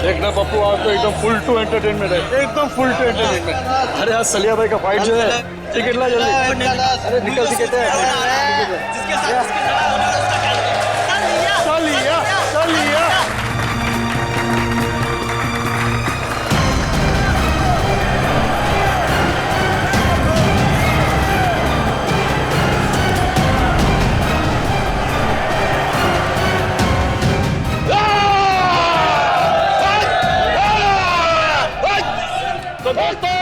देखना पप्पू, आज तो एकदम फुल टू एंटरटेनमेंट है, एकदम फुल टू एंटरटेनमेंट। अरे आज सलिया भाई का फाइट जो है, टिकट ला जल्दी। अरे निकल टिकट है। सलिया सलिया तो दोस्तों,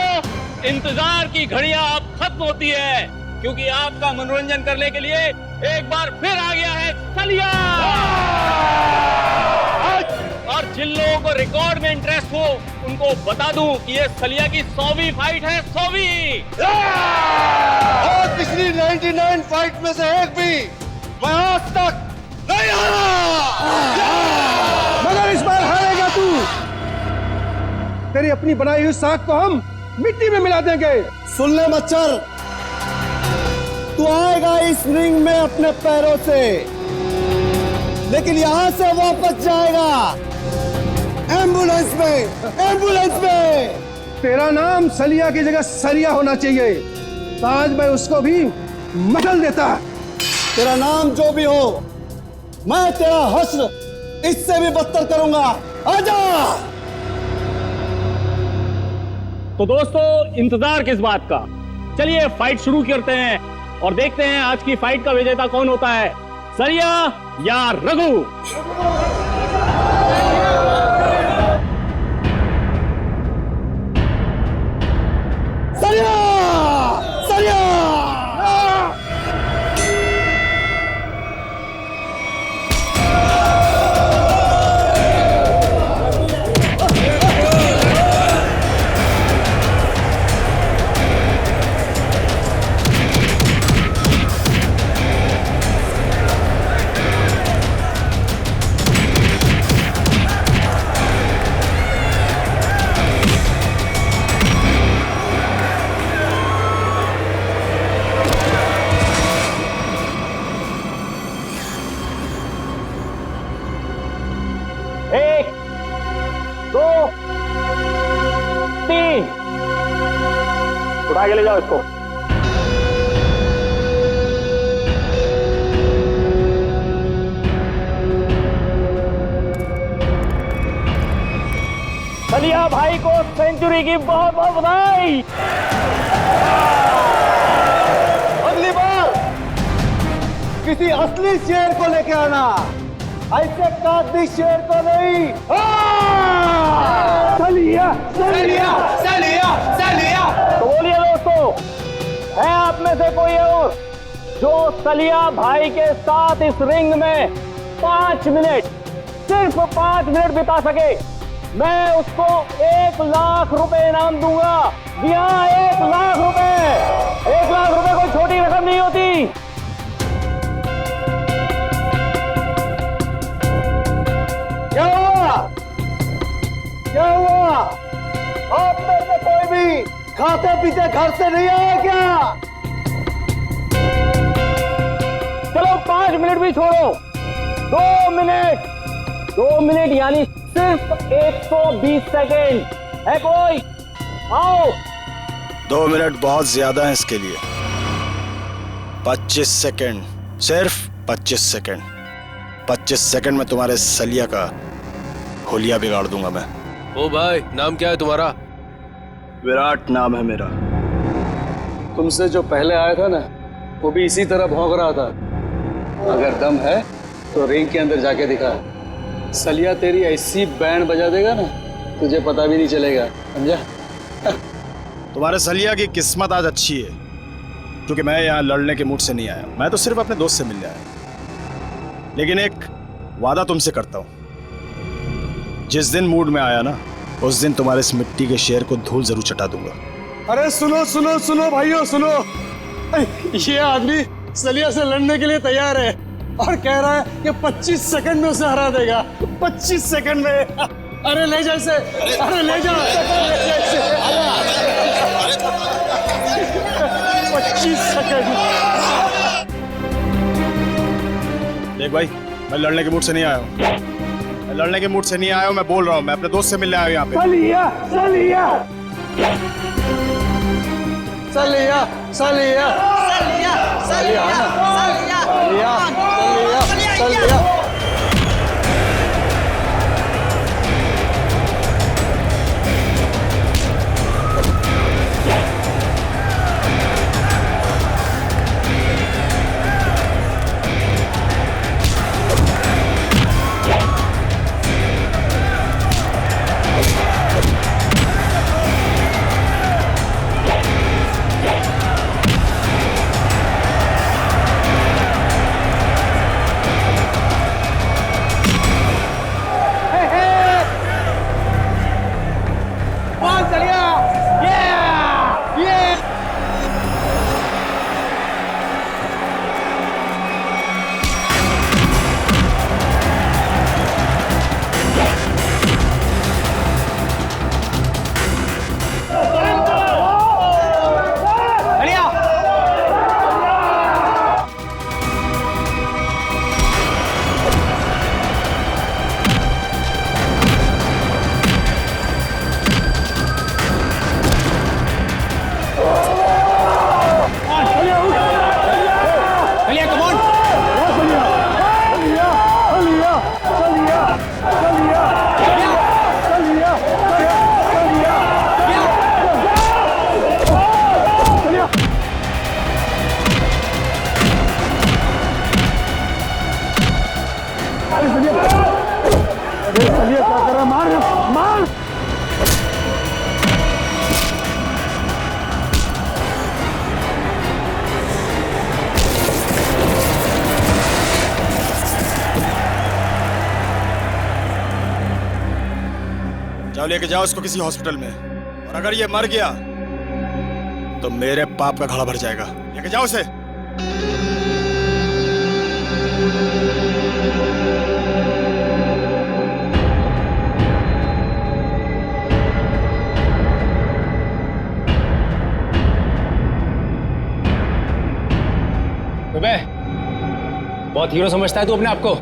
इंतजार की घड़ियां अब खत्म होती है, क्योंकि आपका मनोरंजन करने के लिए एक बार फिर आ गया है सलिया। और जिन लोगों को रिकॉर्ड में इंटरेस्ट हो, उनको बता दूं कि ये सलिया की 100वीं फाइट है, 100वीं। और पिछली 99 फाइट में से एक भी मैं आज तक नहीं हारा, मगर इस बार हारेगा तू। तेरी अपनी बनाई हुई साख को हम मिट्टी में मिला देंगे। सुन ले मच्छर, तू आएगा इस रिंग में अपने पैरों से, लेकिन यहां से वापस जाएगा एम्बुलेंस में, एम्बुलेंस में। तेरा नाम सलिया की जगह सरिया होना चाहिए, तो आज मैं उसको भी मसल देता। तेरा नाम जो भी हो, मैं तेरा हश्र इससे भी बदतर करूंगा। आजा। तो दोस्तों, इंतजार किस बात का, चलिए फाइट शुरू करते हैं और देखते हैं आज की फाइट का विजेता कौन होता है, सलिया या रघु। सलिया, सलिया। एक, दो, तीन, उठा के ले जाओ इसको। सलिया भाई को सेंचुरी की बहुत बहुत बधाई। अगली बार किसी असली शेर को लेके आना, ऐसे कादी शेर को नहीं। सलिया सलिया, सलिया, सलिया। तो बोलिए दोस्तों, है आप में से कोई और जो सलिया भाई के साथ इस रिंग में 5 मिनट, सिर्फ 5 मिनट बिता सके? मैं उसको 1 लाख रुपए इनाम दूंगा। जी हाँ, 1 लाख रुपए। 1 लाख रुपए कोई छोटी रकम नहीं होती। क्या हुआ? क्या हुआ? आप में से कोई भी खाते पीते घर से नहीं आया क्या? चलो 5 मिनट भी छोड़ो, 2 मिनट, 2 मिनट यानी सिर्फ 120 सेकेंड है कोई? आओ। 2 मिनट बहुत ज्यादा है इसके लिए। 25 सेकेंड, सिर्फ 25 सेकेंड। 25 सेकेंड में तुम्हारे सलिया का होलिया बिगाड़ दूंगा मैं। ओ भाई, नाम क्या है तुम्हारा? विराट नाम है मेरा। तुमसे जो पहले आया था ना, वो भी इसी तरह भौंक रहा था। अगर दम है तो रिंग के अंदर जाके दिखा। सलिया तेरी ऐसी बैंड बजा देगा ना, तुझे पता भी नहीं चलेगा, समझा? तुम्हारे सलिया की किस्मत आज अच्छी है, क्योंकि मैं यहाँ लड़ने के मूड से नहीं आया। मैं तो सिर्फ अपने दोस्त से मिलने आया। लेकिन एक वादा तुमसे करता हूँ, जिस दिन मूड में आया ना, उस दिन तुम्हारे इस मिट्टी के शेर को धूल जरूर चटा दूंगा। अरे सुनो सुनो सुनो भाइयों, सुनो। ये आदमी सलिया से लड़ने के लिए तैयार है और कह रहा है कि 25 सेकंड में उसे हरा देगा। 25 सेकंड में। अरे ले जा इसे, अरे ले जा। 25 सेकंड। देख भाई, मैं लड़ने के मूड से नहीं आया हूँ। मैं लड़ने के मूड से नहीं आया हूँ, मैं बोल रहा हूँ, मैं अपने दोस्त से मिलने आया हूँ यहाँ पे। सलिया सलिया सलिया सलिया सलिया सलिया जाओ लेके जाओ इसको किसी हॉस्पिटल में, और अगर ये मर गया तो मेरे पाप का घड़ा भर जाएगा। लेके जाओ इसे। बहुत हीरो समझता है तू अपने आप को।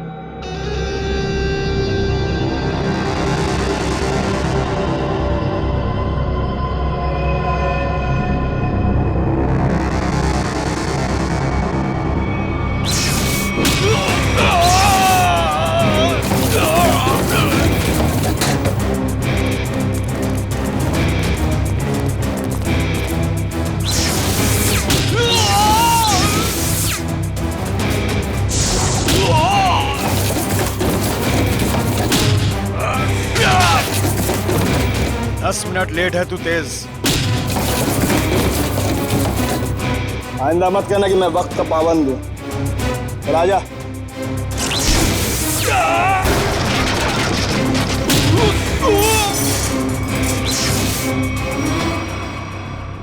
मिनट लेट है तू तेज। आइंदा मत कहना कि मैं वक्त का पाबंद हूँ। चल आजा।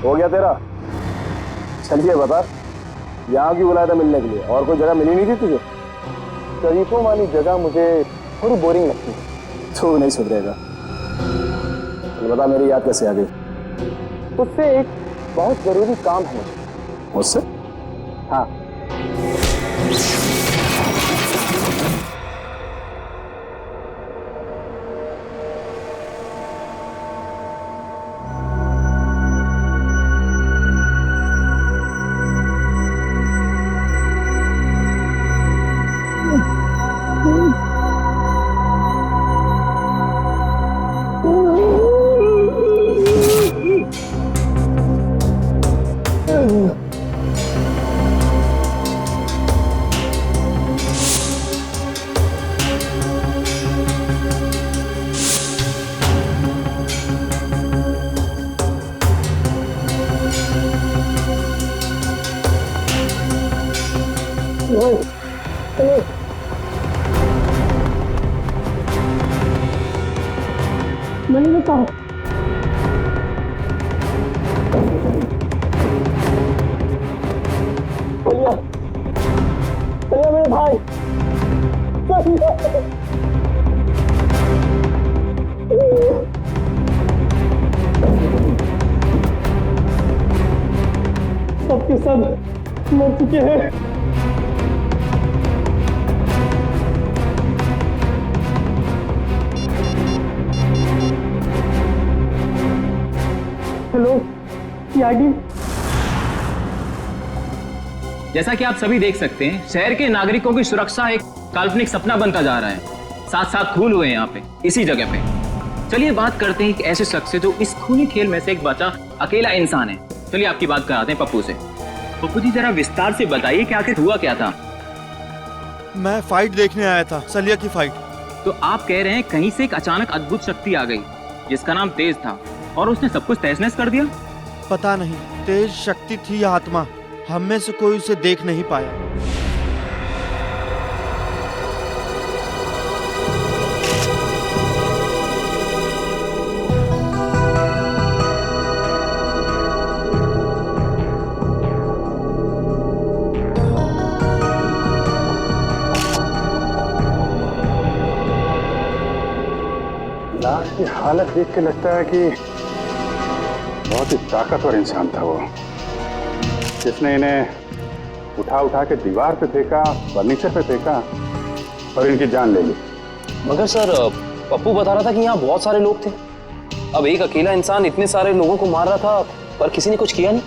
हो गया तेरा? चलिए बता, यहाँ क्यों बुलाया था मिलने के लिए? और कोई जगह मिली नहीं थी तुझे? शरीफों वाली जगह मुझे थोड़ी बोरिंग लगती है। तू नहीं सुधरेगा। बता मेरी याद कैसे आ गई? तुझसे एक बहुत जरूरी काम है मुझे। मुझसे? हाँ। नहीं बताओ। चलिए चलिए मेरे भाई, सबके सब मर चुके हैं। सीआईडी। जैसा कि आप सभी देख सकते हैं, शहर के नागरिकों की सुरक्षा एक काल्पनिक सपना बनता जा रहा है। साथ साथ खून हुए हैं यहाँ पे, इसी जगह पे। चलिए बात करते हैं एक ऐसे शख्स से जो इस खूनी खेल में से एक बचा अकेला इंसान है। चलिए आपकी बात कराते हैं पप्पू से। पप्पू जी जरा विस्तार से बताइए कि आखिर हुआ क्या था। मैं फाइट देखने आया था, सलिया की फाइट। तो आप कह रहे हैं कहीं से एक अचानक अद्भुत शक्ति आ गई जिसका नाम तेज था और उसने सब कुछ तहस नहस कर दिया? पता नहीं तेज शक्ति थी या आत्मा, हम में से कोई उसे देख नहीं पाया। लाश की हालत देख के लगता है कि बहुत ही ताकतवर इंसान था वो, जिसने इन्हें उठा उठा के दीवार पे फेंका, फर्नीचर पे फेंका और इनकी जान ले ली। मगर सर पप्पू बता रहा था कि यहाँ बहुत सारे लोग थे। अब एक अकेला इंसान इतने सारे लोगों को मार रहा था पर किसी ने कुछ किया नहीं।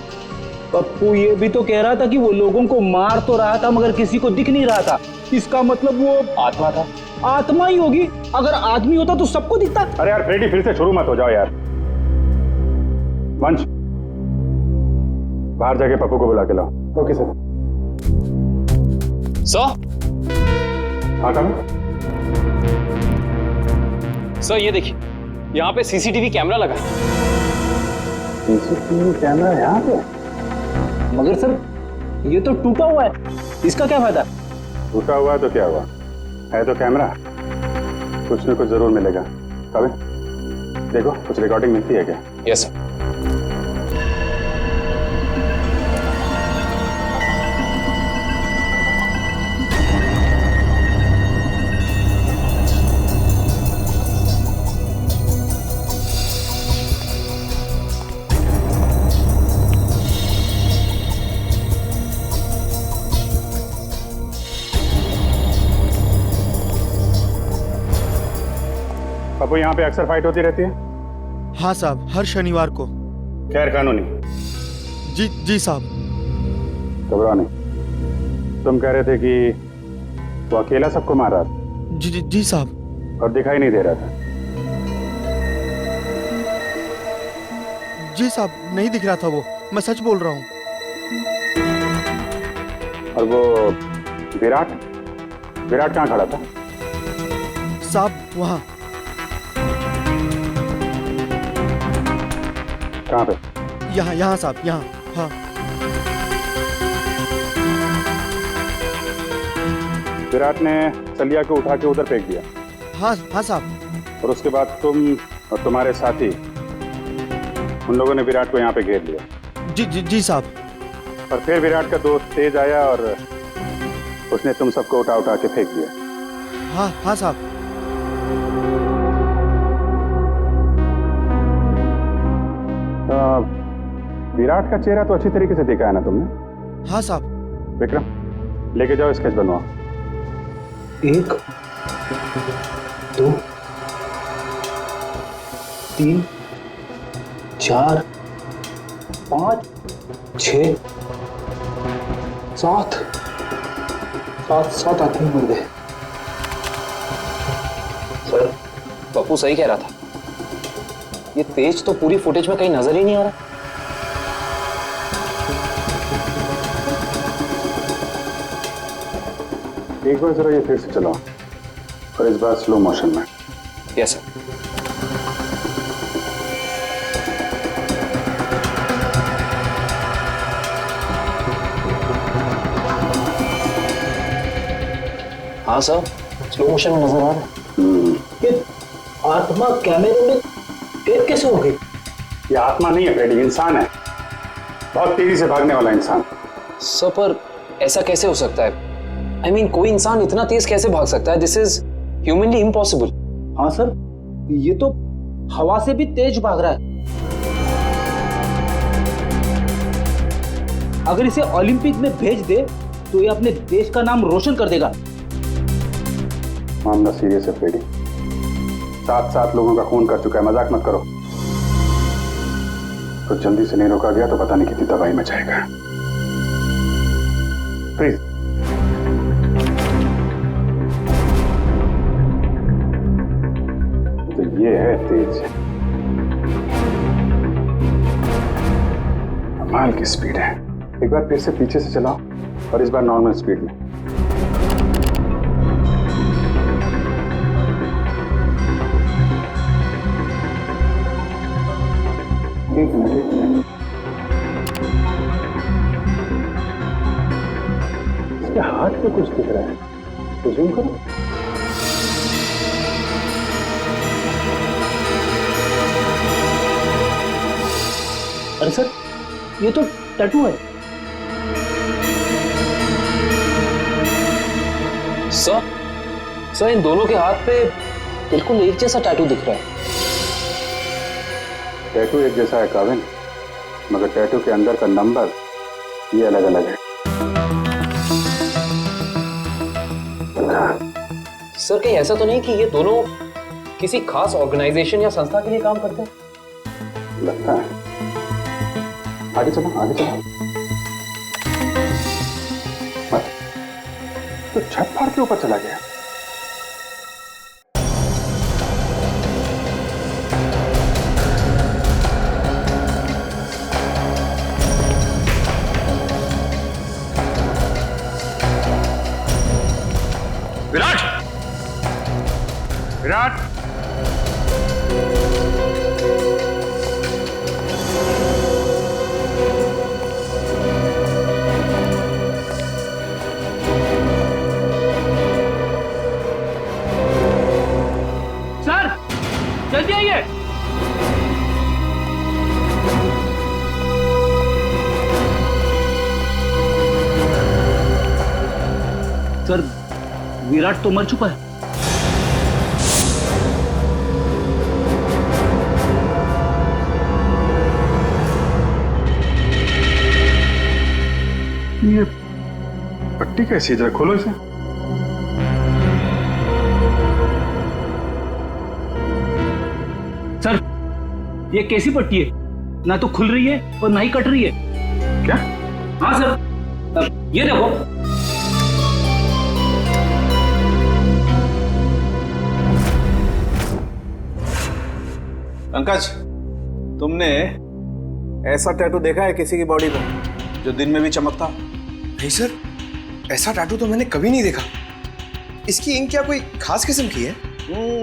पप्पू ये भी तो कह रहा था कि वो लोगों को मार तो रहा था मगर किसी को दिख नहीं रहा था। इसका मतलब वो आत्मा था। आत्मा ही होगी। अगर आदमी होता तो सबको दिखता। अरे यार फ्रेडी, फिर से शुरू मत हो जाओ यार। वंश, बाहर जाके पप्पू को बुला के लाओ। Okay sir. हाँ कम। सर ये देखिए, यहाँ पे सीसीटीवी कैमरा लगा है। सीसीटीवी कैमरा यहाँ पे? मगर सर ये तो टूटा हुआ है, इसका क्या फायदा? टूटा हुआ है तो क्या हुआ, है तो कैमरा, कुछ न कुछ जरूर मिलेगा। कभी देखो कुछ रिकॉर्डिंग मिलती है क्या? Yes sir. पप्पू, यहाँ पे अक्सर फाइट होती रहती है? हाँ साहब, हर शनिवार को। खैर कानूनी? जी जी साहब। घबराओ नहीं। तुम कह रहे थे कि वो अकेला सबको मार रहा था? जी जी जी साहब। और दिखाई नहीं दे रहा था? जी साहब, नहीं दिख रहा था वो, मैं सच बोल रहा हूँ। और वो विराट कहाँ खड़ा था? साहब वहाँ। कहाँ पे? यहाँ यहाँ साहब, यहाँ। हाँ विराट ने सलिया को उठा के उधर फेंक दिया? हाँ हाँ साहब। और उसके बाद तुम और तुम्हारे साथी उन लोगों ने विराट को यहाँ पे घेर लिया? जी जी जी साहब। और फिर विराट का दोस्त तेज आया और उसने तुम सबको उठा उठा के फेंक दिया? हाँ हाँ साहब। विराट का चेहरा तो अच्छी तरीके से देखा है ना तुमने? हाँ साहब। विक्रम, लेके जाओ, स्केच बनवाओ। 1 2 3 4 5 6 7 आदमी मर गए। सर पप्पू सही कह रहा था, ये तेज तो पूरी फुटेज में कहीं नजर ही नहीं आ रहा। एक बार जरा ये फिर से चलाओ, और इस बार स्लो मोशन में। Yes sir. हाँ सर, स्लो मोशन में नजर आ रहा है। ये आत्मा कैमरे में कैद कैसे हो गई? ये आत्मा नहीं है फ्रेडी, इंसान है, बहुत तेजी से भागने वाला इंसान। सर पर ऐसा कैसे हो सकता है? I mean, कोई इंसान इतना तेज कैसे भाग सकता है? This is humanly impossible. हाँ सर, ये तो हवा से भी तेज भाग रहा है। अगर इसे ओलंपिक में भेज दे तो ये अपने देश का नाम रोशन कर देगा। मामला सीरियस है फ्रेडी, 7 लोगों का खून कर चुका है, मजाक मत करो। तो जल्दी से नहीं रोका गया तो पता नहीं कितनी तबाही मचाएगा। प्लीज। तो ये है तेज, कमाल की स्पीड है। एक बार फिर से पीछे से चलाओ और इस बार नॉर्मल स्पीड में। एक मिनट। इसके हाथ पे कुछ दिख रहा है, तो जूम करो। अरे सर, ये तो टैटू है। सर इन दोनों के हाथ पे बिल्कुल एक जैसा टैटू दिख रहा है। टैटू एक जैसा है काविन, मगर टैटू के अंदर का नंबर ये अलग अलग है। सर कहीं ऐसा तो नहीं कि ये दोनों किसी खास ऑर्गेनाइजेशन या संस्था के लिए काम करते हैं? लगता है। आगे चलो, आगे चलो। मत। तो छत फाड़ के ऊपर चला गया। विराट! विराट! सर, जल्दी आइए। सर, विराट तो मर चुका है। ये पट्टी कैसी है? जरा खोलो इसे। सर, ये कैसी पट्टी है? ना तो खुल रही है और ना ही कट रही है। क्या? हाँ सर, ये देखो। पंकज, तुमने ऐसा टैटू देखा है किसी की बॉडी पर जो दिन में भी चमकता? नहीं सर, ऐसा टैटू तो मैंने कभी नहीं देखा। इसकी इंक क्या कोई खास किस्म की है?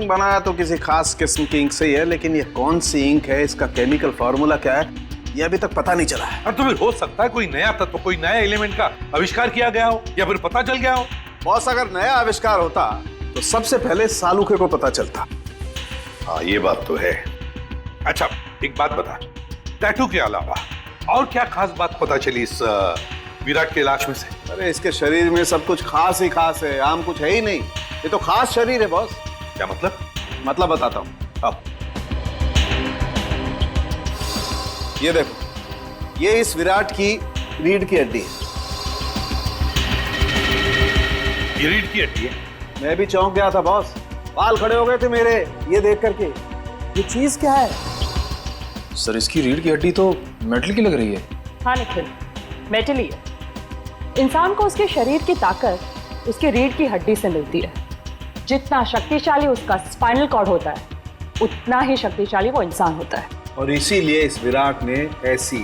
बनाया तो किसी खास किस्म की इंक से ही है, लेकिन ये कौन सी इंक है, इसका केमिकल फॉर्मूला क्या है, ये अभी तक पता नहीं चला है। तो फिर हो सकता है कोई नया तत्व, कोई नया एलिमेंट का आविष्कार किया गया हो या फिर पता चल गया हो। बॉस, अगर नया आविष्कार होता तो सबसे पहले सालूके को पता चलता। हाँ, ये बात तो है। अच्छा, एक बात बता, टैटू के अलावा और क्या खास बात पता चली इस विराट के लाश में से? अरे इसके शरीर में सब कुछ खास ही खास है, आम कुछ है ही नहीं। ये तो खास शरीर है बॉस। क्या मतलब? मतलब बताता हूँ। अब ये देखो, ये इस विराट की रीढ़ की हड्डी है। ये रीढ़ की हड्डी है? मैं भी चौंक गया था बॉस, बाल खड़े हो गए थे मेरे ये देख करके। ये चीज क्या है? सर इसकी रीढ़ की हड्डी तो मेटल की लग रही है। हाँ निखिल, मेटल ही है। इंसान को उसके शरीर की ताकत उसके रीढ़ की हड्डी से मिलती है। जितना शक्तिशाली उसका स्पाइनल कॉर्ड होता है, उतना ही शक्तिशाली वो इंसान होता है। और इसीलिए इस विराट ने ऐसी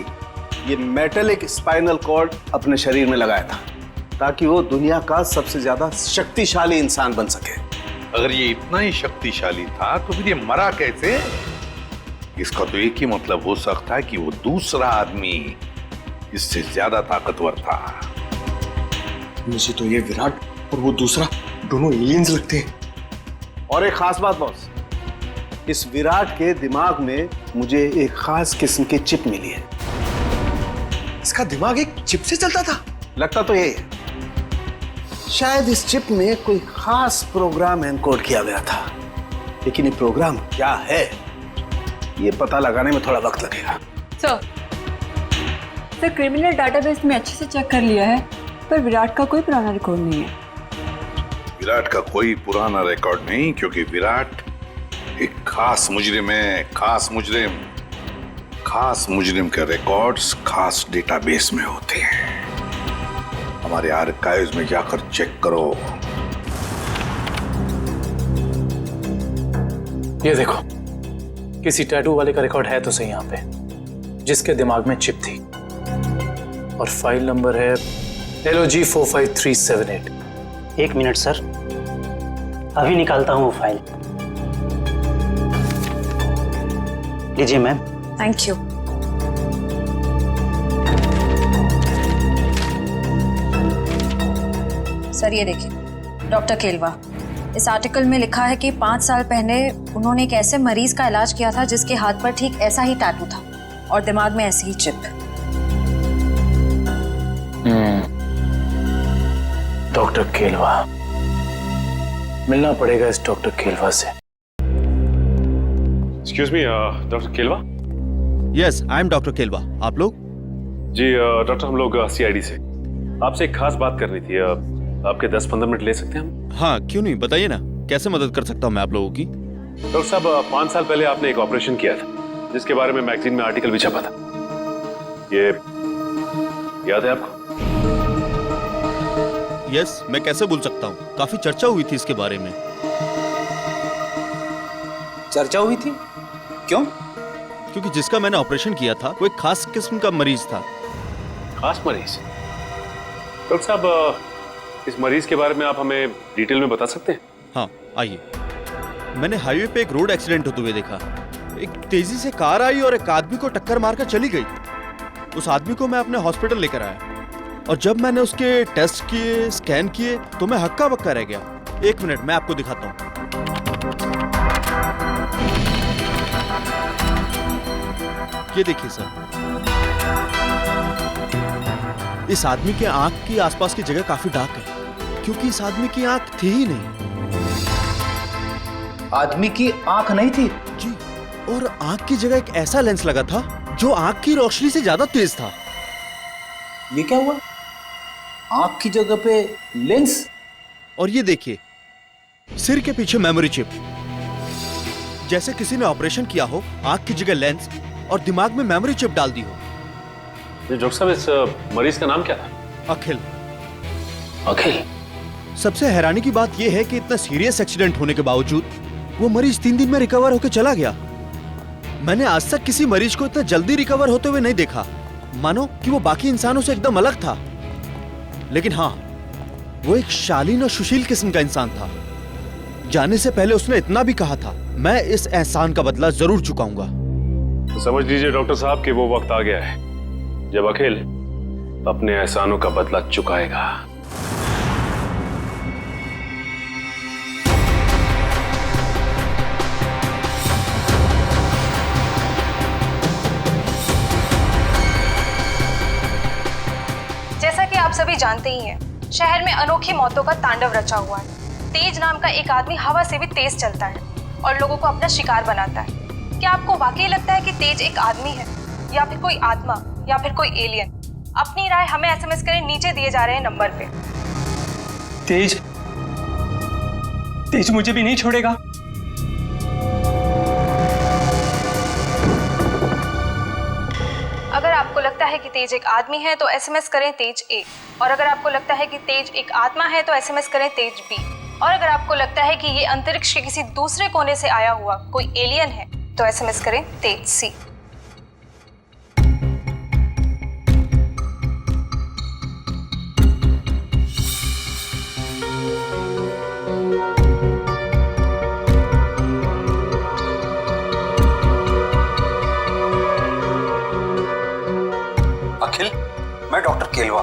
ये मेटेलिक स्पाइनल कॉर्ड अपने शरीर में लगाया था, ताकि वो दुनिया का सबसे ज्यादा शक्तिशाली इंसान बन सके। अगर ये इतना ही शक्तिशाली था तो फिर ये मरा कैसे? इसका तो एक ही मतलब हो सकता है कि वो दूसरा आदमी इससे ज्यादा ताकतवर था। मुझे तो ये विराट और वो दूसरा दोनों एलियंस लगते हैं। और एक खास बात बॉस, इस विराट के दिमाग में मुझे एक खास किस्म की चिप मिली है। इसका दिमाग एक चिप से चलता था? लगता तो यही है। शायद इस चिप में कोई खास प्रोग्राम एनकोड किया गया था, लेकिन ये प्रोग्राम क्या है ये पता लगाने में थोड़ा वक्त लगेगा। सर क्रिमिनल डाटाबेस में अच्छे से चेक कर लिया है, पर विराट का कोई पुराना रिकॉर्ड नहीं है। विराट का कोई पुराना रिकॉर्ड नहीं, क्योंकि विराट एक खास मुजरिम है। खास मुजरिम, खास मुजरिम के रिकॉर्ड्स खास डेटाबेस में होते हैं। हमारे आर्काइव्स में जाकर चेक करो। ये देखो, किसी टैटू वाले का रिकॉर्ड है तो सही यहाँ पे, जिसके दिमाग में चिप थी, और फाइल नंबर है LOG 45378। 1 मिनट सर, अभी निकालता हूँ वो फाइल। लीजिए मैम। Thank you. सर ये देखिए, डॉक्टर केलवा, इस आर्टिकल में लिखा है कि 5 साल पहले उन्होंने एक ऐसे मरीज का इलाज किया था जिसके हाथ पर ठीक ऐसा ही टैटू था और दिमाग में ऐसी ही चिप। डॉक्टर केलवा, मिलना पड़ेगा इस डॉक्टर केलवा से। Excuse me, doctor Kelwa. Yes, I am doctor Kelwa. आप लोग? जी डॉक्टर, हम लोग CID से आपसे एक खास बात करनी थी। आपके 10-15 मिनट ले सकते हैं हम? हाँ, क्यों नहीं, बताइए ना, कैसे मदद कर सकता हूँ मैं आप लोगों की? डॉक्टर साहब, 5 साल पहले आपने एक ऑपरेशन किया था जिसके बारे में मैगजीन में आर्टिकल भी छपा था। ये याद है आपको? यस, मैं कैसे भूल सकता हूँ, काफी चर्चा हुई थी इसके बारे में। चर्चा हुई थी? क्यों? क्योंकि जिसका मैंने ऑपरेशन किया था वो एक खास किस्म का मरीज था। खास मरीज? डॉक्टर साहब, इस मरीज के बारे में आप हमें डिटेल में बता सकते हैं? हाँ, आइए। मैंने हाईवे पे एक रोड एक्सीडेंट होते हुए देखा। एक तेजी से कार आई और एक आदमी को टक्कर मारकर चली गई। उस आदमी को मैं अपने हॉस्पिटल लेकर आया और जब मैंने उसके टेस्ट किए, स्कैन किए, तो मैं हक्का बक्का रह गया। 1 मिनट, मैं आपको दिखाता हूँ। ये देखिए सर, इस आदमी के आंख की आसपास की जगह काफी डार्क है, क्योंकि इस आदमी की आंख थी ही नहीं। आदमी की आंख नहीं थी? जी, और आंख की जगह एक ऐसा लेंस लगा था जो आंख की रोशनी से ज्यादा तेज था। ये क्या हुआ? आंख की जगह पे लेंस? और ये देखिए, सिर के पीछे मेमोरी चिप, जैसे किसी ने ऑपरेशन किया हो, आंख की जगह लेंस और दिमाग में मेमोरी चिप डाल दी हो। डॉक्टर साहब, इस मरीज का नाम क्या था? अखिल। अखिल? सबसे हैरानी की बात यह है कि इतना सीरियस एक्सीडेंट होने के बावजूद वो मरीज 3 दिन में रिकवर होकर चला गया। मैंने आज तक किसी मरीज को इतना जल्दी रिकवर होते हुए नहीं देखा, मानो कि वो बाकी इंसानों से एकदम अलग था। लेकिन हाँ, वो एक शालीन और सुशील किस्म का इंसान था। जाने से पहले उसने इतना भी कहा था, मैं इस एहसान का बदला जरूर चुकाऊंगा। तो समझ लीजिए डॉक्टर साहब कि वो वक्त आ गया है जब अखिल अपने एहसानों का बदला चुकाएगा। जैसा कि आप सभी जानते ही हैं, शहर में अनोखी मौतों का तांडव रचा हुआ है। तेज नाम का एक आदमी हवा से भी तेज चलता है और लोगों को अपना शिकार बनाता है। क्या आपको वाकई लगता है कि तेज एक आदमी है, या फिर कोई आत्मा, या फिर कोई एलियन? अपनी राय हमें SMS करें, नीचे दिए जा रहे हैं नंबर पे। तेज मुझे भी नहीं छोड़ेगा। अगर आपको लगता है कि तेज एक आदमी है तो SMS करें तेज A, और अगर आपको लगता है कि तेज एक आत्मा है तो SMS करें तेज B, और अगर आपको लगता है कि ये अंतरिक्ष के किसी दूसरे कोने से आया हुआ कोई एलियन है तो SMS करें तेज C। अखिल, मैं डॉक्टर केलवा।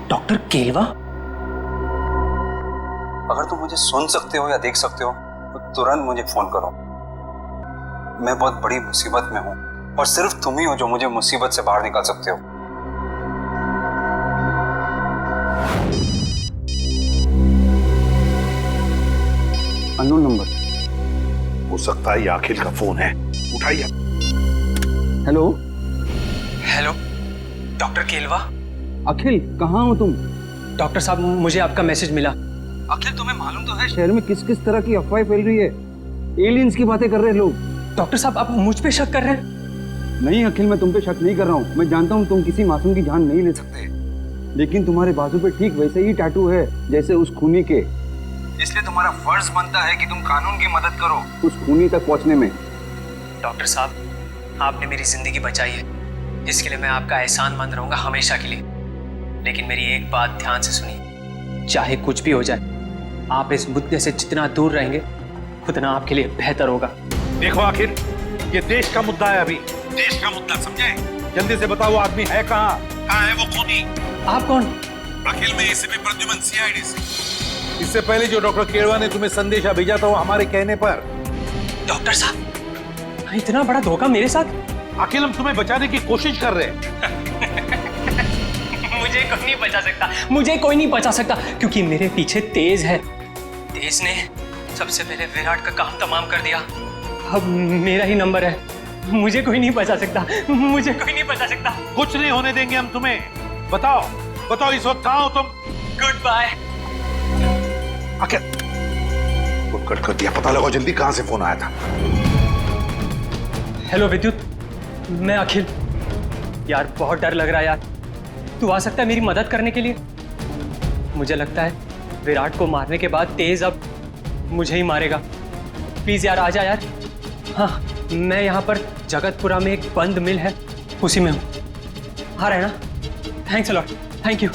डॉक्टर केलवा? अगर तुम मुझे सुन सकते हो या देख सकते हो तो तुरंत मुझे फोन करो। मैं बहुत बड़ी मुसीबत में हूं और सिर्फ तुम ही हो जो मुझे मुसीबत से बाहर निकाल सकते हो। अननोन नंबर हो सकता है, ये अखिल का फोन है, उठाइए। Hello hello, doctor Kelwa? Akhil, कहाँ हो तुम? डॉक्टर साहब, मुझे आपका मैसेज मिला। अखिल तुम्हें मालूम तो है शहर में किस किस तरह की अफवाहें फैल रही है। एलियंस की बातें कर रहे हैं लोग। डॉक्टर साहब आप मुझ पे शक कर रहे हैं? नहीं अखिल, मैं तुम पे शक नहीं कर रहा हूँ। मैं जानता हूँ तुम किसी मासूम की जान नहीं ले सकते, लेकिन तुम्हारे बाजू पे ठीक वैसे ही टैटू है जैसे उस खूनी के। इसलिए तुम्हारा फर्ज बनता है कि तुम कानून की मदद करो उस खूनी तक पहुंचने में। डॉक्टर साहब आपने मेरी जिंदगी बचाई है, इसके लिए मैं आपका एहसानमंद रहूंगा हमेशा के लिए। लेकिन मेरी एक बात ध्यान से सुनिए, चाहे कुछ भी हो जाए, आप इस मुद्दे से जितना दूर रहेंगे उतना आपके लिए बेहतर होगा। देखो आखिर ये देश का मुद्दा है, अभी देश का मुद्दा, समझे? जल्दी से बताओ आदमी है कहाँ है वो खूनी? आप कौन? अखिल में एसीपी प्रद्युमन, सीआईडी से। इससे पहले जो डॉक्टर केरवा ने तुम्हें संदेशा भेजा था वो हमारे कहने पर। डॉक्टर साहब इतना बड़ा धोखा मेरे साथ? अखिल हम तुम्हें बचाने की कोशिश कर रहे हैं। मुझे कोई नहीं बचा सकता, मुझे कोई नहीं बचा सकता, क्योंकि मेरे पीछे तेज है। तेज ने सबसे पहले विराट का काम तमाम कर दिया। अब मेरा ही नंबर है, मुझे कोई नहीं बचा सकता, मुझे कोई नहीं बचा सकता। कुछ नहीं होने देंगे हम तुम्हें। बताओ बताओ इस वक्त कहाँ हो तुम? Good bye. Akhil phone cut कर दिया, पता लगाओ जल्दी कहाँ से फोन आया था। हेलो विद्युत, मैं अखिल। यार बहुत डर लग रहा है यार, तू आ सकता है मेरी मदद करने के लिए? मुझे लगता है विराट को मारने के बाद तेज अब मुझे ही मारेगा। प्लीज यार आ जा यार। हाँ मैं यहाँ पर जगतपुरा में एक बंद मिल है उसी में हूँ, आ रहा है ना? Thanks a lot, thank you.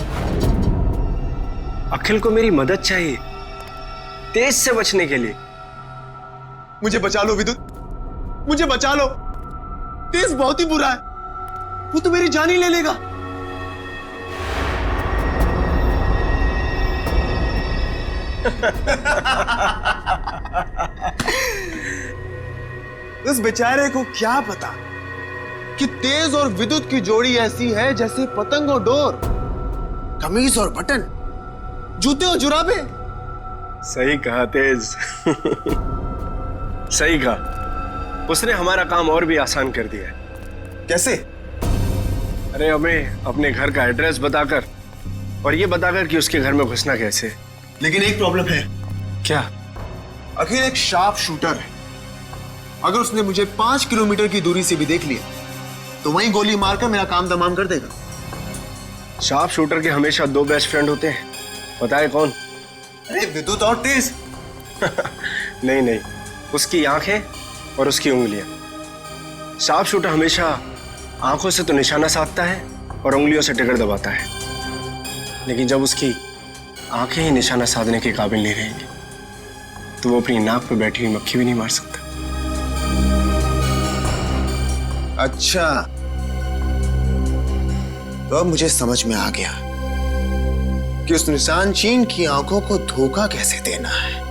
Akhil को मेरी मदद चाहिए तेज से बचने के लिए। मुझे बचा लो विद्युत, मुझे बचा लो। तेज बहुत ही बुरा है, वो तो मेरी जान ही ले लेगा। उस बेचारे को क्या पता कि तेज और विद्युत की जोड़ी ऐसी है जैसे पतंग और डोर, कमीज और बटन, जूते और जुराबे। सही कहा तेज। सही कहा, उसने हमारा काम और भी आसान कर दिया है। कैसे? अरे हमें अपने घर का एड्रेस बताकर और ये बताकर कि उसके घर में घुसना कैसे। लेकिन एक प्रॉब्लम है। क्या? अखिल एक शार्प शूटर है। अगर उसने मुझे 5 किलोमीटर की दूरी से भी देख लिया तो वहीं गोली मारकर मेरा काम तमाम कर देगा। शार्प शूटर के हमेशा 2 बेस्ट फ्रेंड होते हैं, पता है कौन? अरे विद्युत और तेज। नहीं नहीं, उसकी आंखें और उसकी उंगलियां। शार्प शूटर हमेशा आंखों से तो निशाना साधता है और उंगलियों से ट्रिगर दबाता है, लेकिन जब उसकी आंखें ही निशाना साधने के काबिल नहीं रहेंगी तो वो अपनी नाक पर बैठी हुई मक्खी भी नहीं मार सकता। अच्छा, तो अब मुझे समझ में आ गया कि उस निशान चीन की आंखों को धोखा कैसे देना है।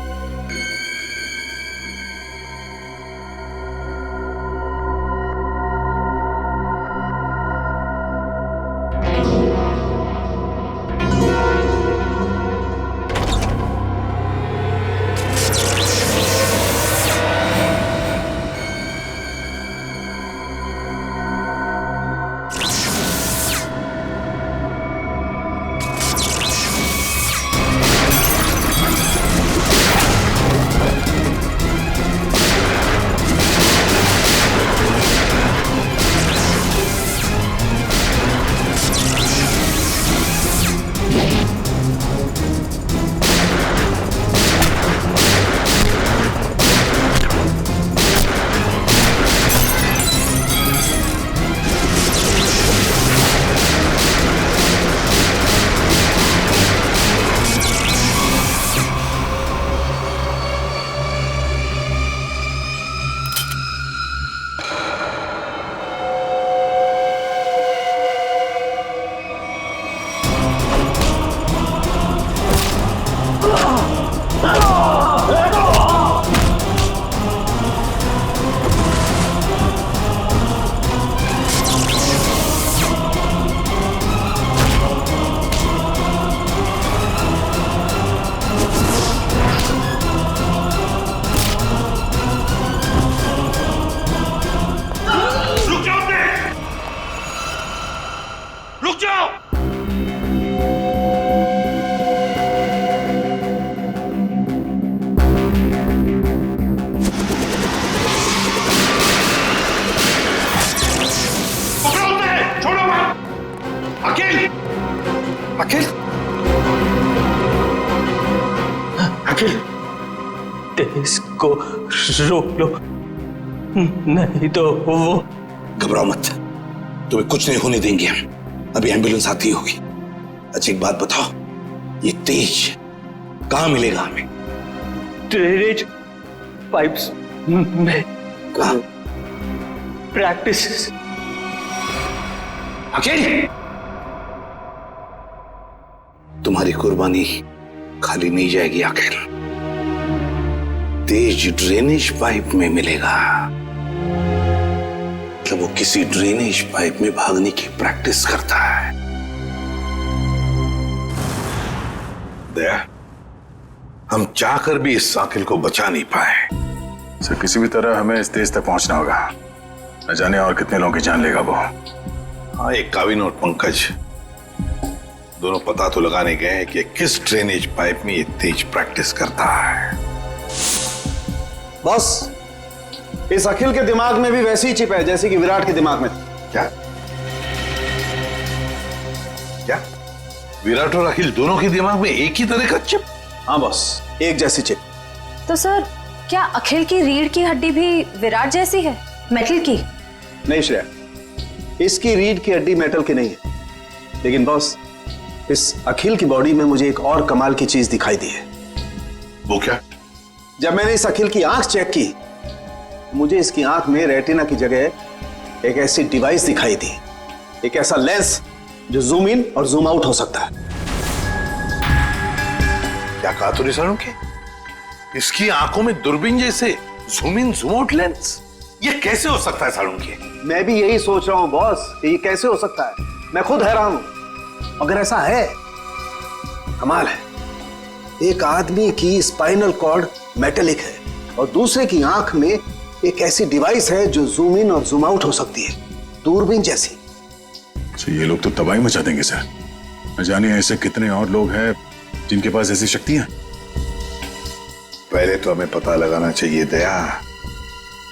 अखिल, अखिल, तेज को रोक लो, नहीं तो वो। घबराओ मत, तुम्हें कुछ नहीं होने देंगे हम। अभी एम्बुलेंस आती होगी। अच्छा एक बात बताओ, ये तेज कहाँ मिलेगा हमें? ड्रेनेज पाइप्स में। कहाँ? प्रैक्टिस। अकेले तुम्हारी कुर्बानी खाली नहीं जाएगी आखिर। तेज ड्रेनेज पाइप में मिलेगा। मतलब वो किसी ड्रेनेज पाइप में भागने की प्रैक्टिस करता है। दया, हम चाहकर भी इस साकिल को बचा नहीं पाए। सर किसी भी तरह हमें इस देश तक पहुंचना होगा। न जाने और कितने लोगों की जान लेगा वो। हाँ, एक काविन और पंकज दोनों पता तो लगाने गए हैं कि किस ड्रेनेज पाइप में ये तेज प्रैक्टिस करता है। बॉस, इस अखिल के दिमाग में भी वैसी ही चिप है जैसे कि विराट के दिमाग में। क्या क्या विराट और अखिल दोनों के दिमाग में एक ही तरह का चिप? हाँ बॉस, एक जैसी चिप। तो सर, क्या अखिल की रीढ़ की हड्डी भी विराट जैसी है, मेटल की? नहीं श्रेया, इसकी रीढ़ की हड्डी मेटल की नहीं है। लेकिन बॉस, इस अखिल की बॉडी में मुझे एक और कमाल की चीज दिखाई दी है। वो क्या? जब मैंने इस अखिल की आंख चेक की, मुझे इसकी आंख में रेटिना की जगह एक ऐसी डिवाइस दिखाई दी, एक ऐसा लेंस जो जूम इन और जूम आउट हो सकता है। क्या कहा तूने सालुंके? इसकी आंखों में दूरबीन जैसे zoom in zoom out lens? ये कैसे हो सकता है सालुंके? मैं भी यही सोच रहा हूं बॉस, ये कैसे हो सकता है। मैं खुद हैरान हूं। अगर ऐसा है, कमाल है। एक आदमी की स्पाइनल कॉर्ड मेटेलिक है और दूसरे की आंख में एक ऐसी डिवाइस है जो जूम इन और जूम आउट हो सकती है, दूरबीन जैसी। तो ये लोग तो तबाही मचा देंगे सर। न जाने ऐसे कितने और लोग हैं जिनके पास ऐसी शक्तियां। पहले तो हमें पता लगाना चाहिए दया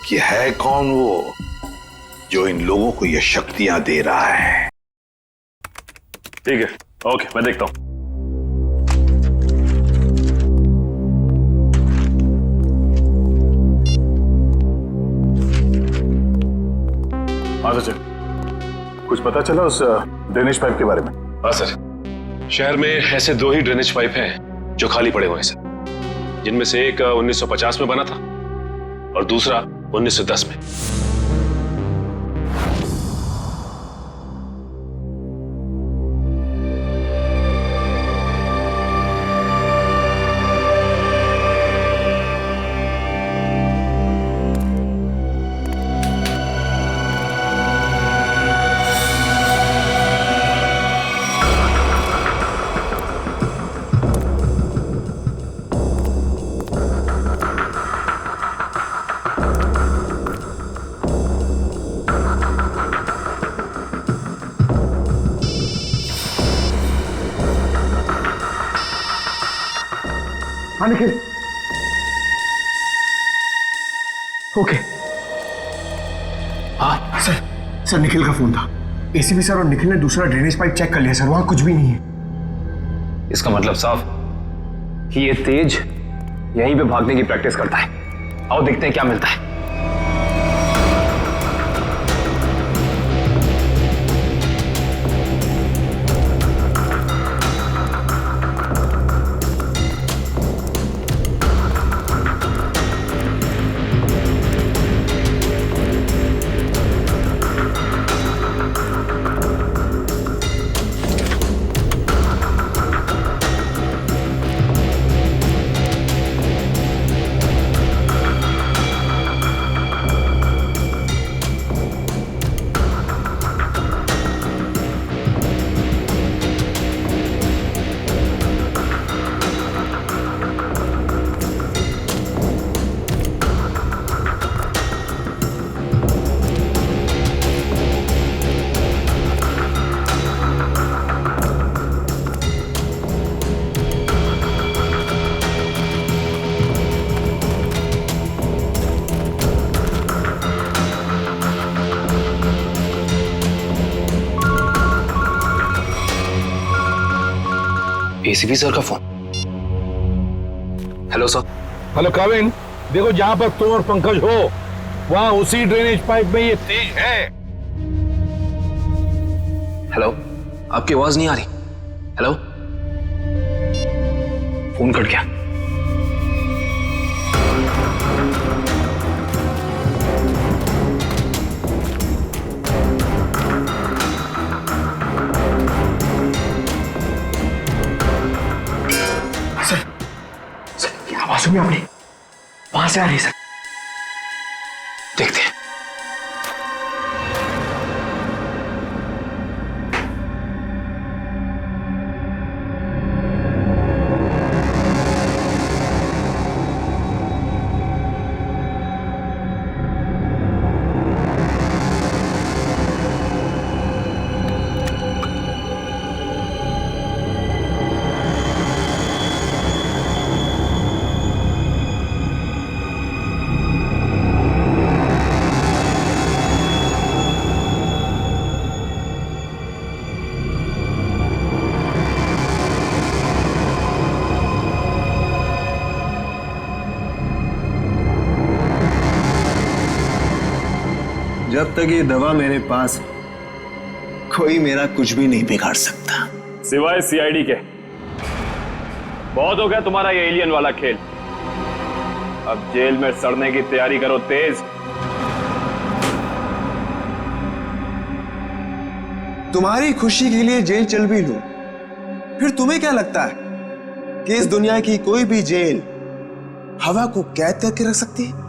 कि है कौन वो जो इन लोगों को ये शक्तियां दे रहा है। ठीक है, ओके, मैं देखता हूं। हाँ सर, कुछ पता चला उस ड्रेनेज पाइप के बारे में? हाँ सर, शहर में ऐसे 2 ही ड्रेनेज पाइप हैं जो खाली पड़े हुए हैं सर, जिनमें से एक 1950 में बना था और दूसरा 1910 में। हाँ निखिल, ओके। हाँ सर, निखिल का फोन था। एसीपी सर और निखिल ने दूसरा ड्रेनेज पाइप चेक कर लिया सर, वहां कुछ भी नहीं है। इसका मतलब साफ कि ये तेज यहीं पे भागने की प्रैक्टिस करता है। आओ देखते हैं क्या मिलता है। एसीपी सर का फोन। Hello sir. हेलो काविन, देखो जहां पर तुम और पंकज हो वहां उसी ड्रेनेज पाइप में ये तेज है। हेलो, आपकी आवाज नहीं आ रही। हेलो, फोन कट गया। आवाज सुनी आपने? वहां से आ रही सर। देखते हैं। जब तक ये दवा मेरे पास है, कोई मेरा कुछ भी नहीं बिगाड़ सकता। सिवाय सीआईडी के। बहुत हो गया तुम्हारा ये एलियन वाला खेल। अब जेल में सड़ने की तैयारी करो तेज। तुम्हारी खुशी के लिए जेल चल भी लूं, फिर तुम्हें क्या लगता है कि इस दुनिया की कोई भी जेल हवा को कैद करके रख सकती है?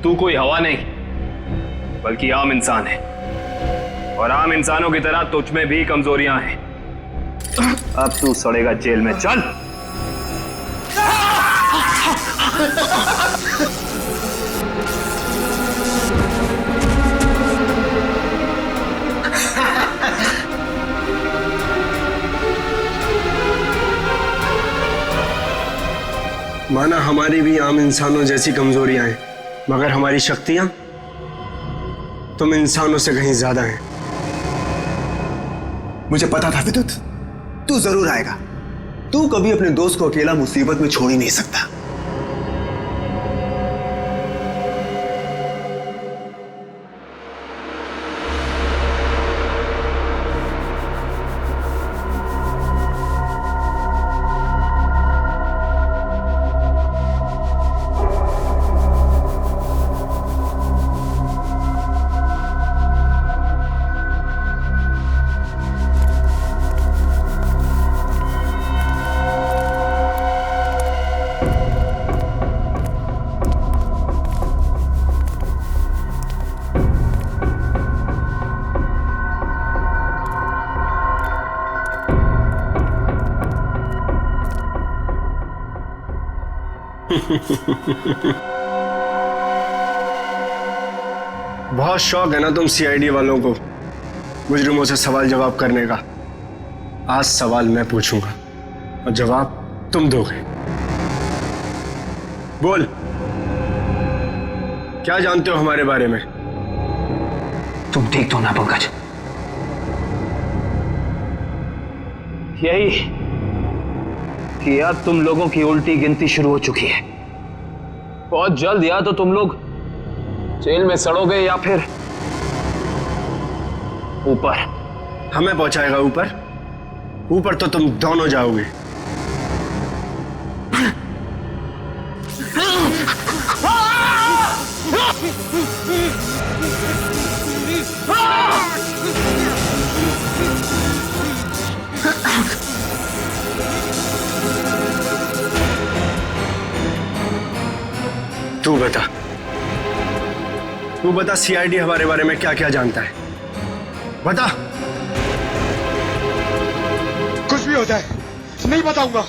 तू कोई हवा नहीं बल्कि आम इंसान है, और आम इंसानों की तरह तुझ में भी कमजोरियां हैं। अब तू सड़ेगा जेल में। चल। माना हमारी भी आम इंसानों जैसी कमजोरियां हैं, मगर हमारी शक्तियां तुम इंसानों से कहीं ज्यादा हैं। मुझे पता था विद्युत, तू जरूर आएगा। तू कभी अपने दोस्त को अकेला मुसीबत में छोड़ ही नहीं सकता। बहुत शौक है ना तुम सीआईडी वालों को मुजरिमों से सवाल जवाब करने का। आज सवाल मैं पूछूंगा और जवाब तुम दोगे। बोल, क्या जानते हो हमारे बारे में? तुम ठीक तो ना पंकज? यही कि अब तुम लोगों की उल्टी गिनती शुरू हो चुकी है। बहुत जल्द या तो तुम लोग जेल में सड़ोगे या फिर ऊपर। हमें पहुंचाएगा ऊपर? ऊपर तो तुम दोनों जाओगे। तू बता सीआईडी हमारे बारे में क्या क्या जानता है? बता। कुछ भी हो जाए नहीं बताऊंगा।